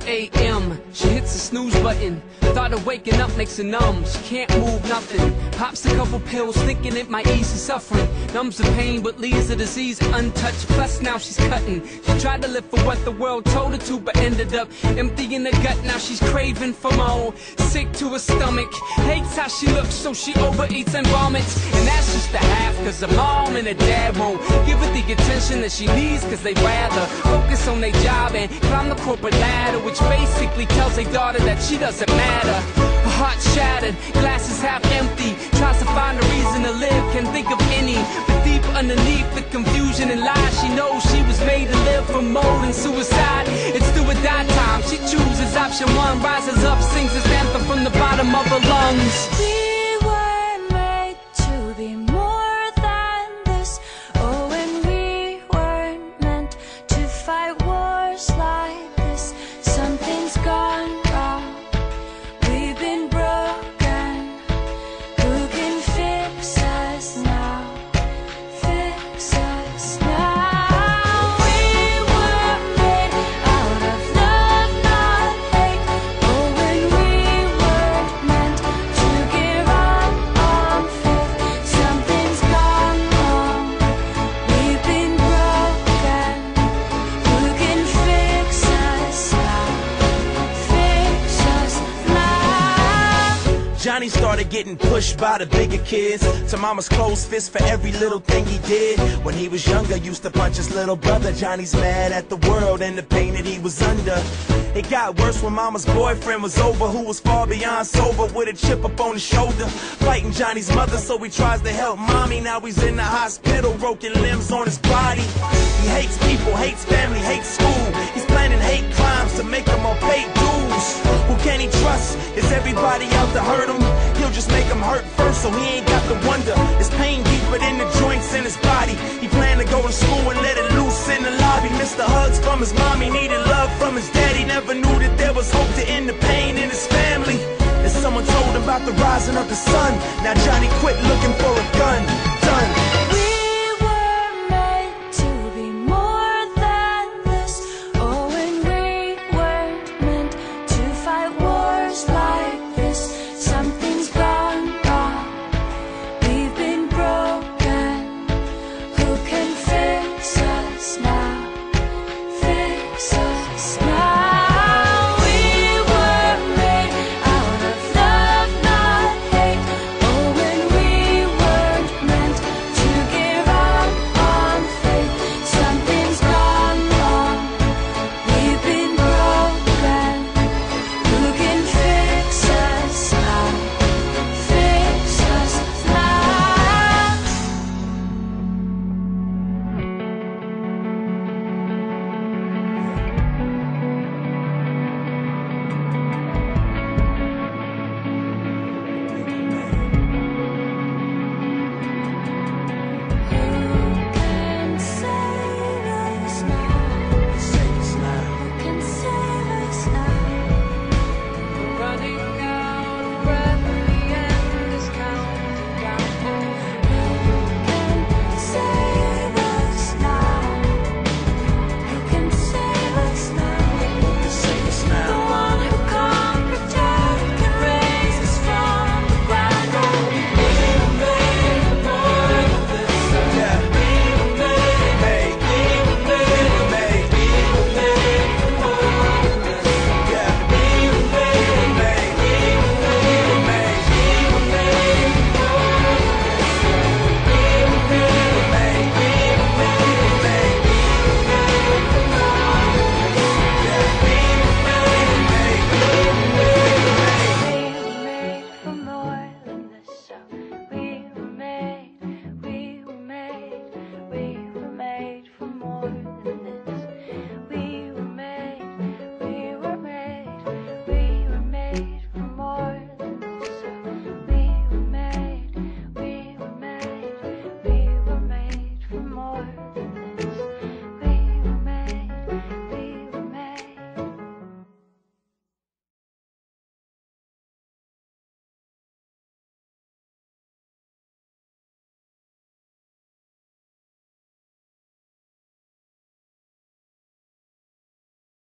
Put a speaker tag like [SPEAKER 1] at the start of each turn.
[SPEAKER 1] 6 a.m. She hits the snooze button. Thought of waking up makes her numb. She can't move nothing. Pops a couple pills thinking it might ease her suffering. Numbs the pain but leaves the disease untouched. Plus now she's cutting. She tried to live for what the world told her to, but ended up empty in the gut. Now she's craving for more. Sick to her stomach. Hates how she looks, so she overeats and vomits. And that's just the half, cause the mom and the dad won't give her the attention that she needs, cause they rather focus on their job and climb the corporate ladder, which basically tells their daughter that she doesn't matter. Her heart shattered, glasses half empty. Tries to find a reason to live, can't think of any. But deep underneath the confusion and lies, she knows she was made to live for more than suicide. It's do or die time. She chooses option one, rises up, sings this anthem from the bottom of her lungs.
[SPEAKER 2] We were made to be more than this. Oh, and we weren't meant to fight wars like this. Something's gone wrong. We've been broken. Who can fix us now? Fix us now. We were made out of love, not hate. Oh, and we weren't meant to give up on faith. Something's gone wrong. We've been broken. Who can fix us now? Fix us now.
[SPEAKER 3] Johnny started getting pushed by the bigger kids. To mama's closed fist for every little thing he did. When he was younger, used to punch his little brother. Johnny's mad at the world and the pain that he was under. It got worse when mama's boyfriend was over, who was far beyond sober, with a chip up on his shoulder, fighting Johnny's mother, so he tries to help mommy. Now he's in the hospital, broken limbs on his body. He hates people, hates family, hates school. He's planning hate crimes to make them all pay dues. Who can he trust? Is everybody out to hurt him? He'll just make him hurt first, so he ain't got to wonder. His pain deeper than the joints in his body. He planned to go to school and let it loose in the lobby. Missed the hugs from his mommy, needed love from his daddy. Never knew that there was hope to end the pain in his family. And someone told him about the rising of the sun. Now Johnny quit looking